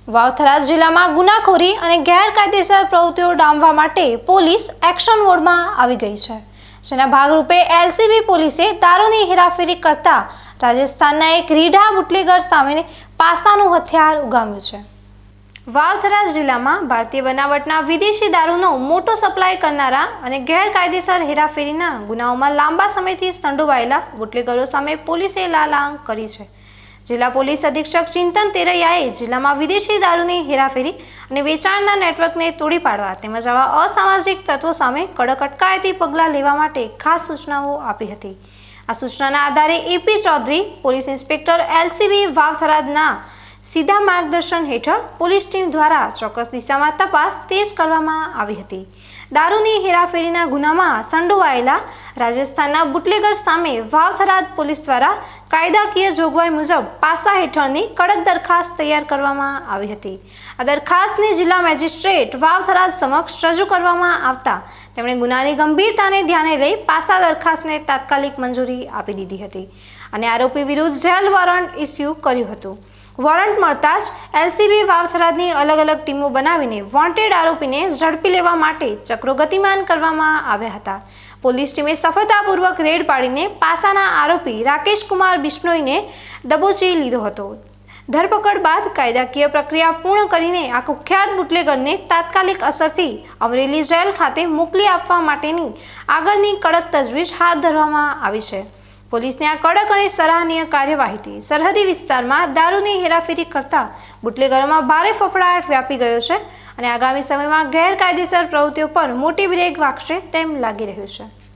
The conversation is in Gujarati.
વાવથરા જિલ્લામાં ગુનાખોરી અને ગેરકાયદેસર પ્રવૃત્તિઓ ડામવા માટે પોલીસ એક્શન મોડમાં આવી ગઈ છે, જેના ભાગરૂપે એલસીબી પોલીસે દારૂની હેરાફેરી કરતા રાજસ્થાનના એક રીઢા બુટલેગર સામે પાસાનું હથિયાર ઉગામ્યું છે। વાવથરા જિલ્લામાં ભારતીય બનાવટના વિદેશી દારૂનો મોટો સપ્લાય કરનારા અને ગેરકાયદેસર હેરાફેરીના ગુનાઓમાં લાંબા સમયથી સંડોવાયેલા બુટલેગરો સામે પોલીસે લાલાંગ કરી છે। જિલ્લા પોલીસ અધિક્ષક ચિંતન તેરૈયાએ જિલ્લામાં વિદેશી દારૂની હેરાફેરી અને વેચાણના નેટવર્કને તોડી પાડવા તેમજ આવા અસામાજિક તત્વો સામે કડક અટકાયતી પગલાં લેવા માટે ખાસ સૂચનાઓ આપી હતી। આ સૂચનાના આધારે AP Chaudhari police inspector LCB વાવથરાના સીધા માર્ગદર્શન હેઠળ પોલીસ ટીમ દ્વારા ચોક્કસ દિશામાં તપાસ તેજ કરવામાં આવી હતી। દારૂની હેરાફેરીના ગુનામાં સંડોવાયેલા રાજસ્થાનના બુટલેગર સામે વાવથરા પોલીસ દ્વારા કાયદાકીય જોગવાઈ મુજબ પાસા હેઠળની કડક દરખાસ્ત તૈયાર કરવામાં આવી હતી। આ દરખાસ્તને જિલ્લા મેજિસ્ટ્રેટ વાવથરા સમક્ષ રજૂ કરવામાં આવતા તેમણે ગુનાની ગંભીરતાને ધ્યાને લઈ પાસા દરખાસ્તને તાત્કાલિક મંજૂરી આપી દીધી હતી અને આરોપી વિરુદ્ધ જેલ વોરંટ ઇસ્યુ કર્યું હતું। વોરંટ મળતા જ એલસીબી વાવથરાની અલગ અલગ ટીમો બનાવીને વોન્ટેડ આરોપીને ઝડપી લેવા માટે ચક્રો ગતિમાન કરવામાં આવ્યા હતા। પોલીસ ટીમે સફળતાપૂર્વક રેડ પાડીને પાસાના આરોપી રાકેશ કુમાર બિશ્નોઈને દબોચી લીધો હતો। ધરપકડ બાદ કાયદાકીય પ્રક્રિયા પૂર્ણ કરીને આ કુખ્યાત બુટલેગરને તાત્કાલિક અસરથી અમરેલી જેલ ખાતે મોકલી આપવા માટેની આગળની કડક તજવીજ હાથ ધરવામાં આવી છે। પોલીસની આ કડક અને સરાહનીય કાર્યવાહીથી સરહદી વિસ્તારમાં દારૂની હેરાફેરી કરતા બુટલેગરોમાં ભારે ફફડાટ વ્યાપી ગયો છે અને આગામી સમયમાં ગેરકાયદેસર પ્રવૃત્તિઓ પર મોટી બ્રેક વાગશે તેમ લાગી રહ્યું છે।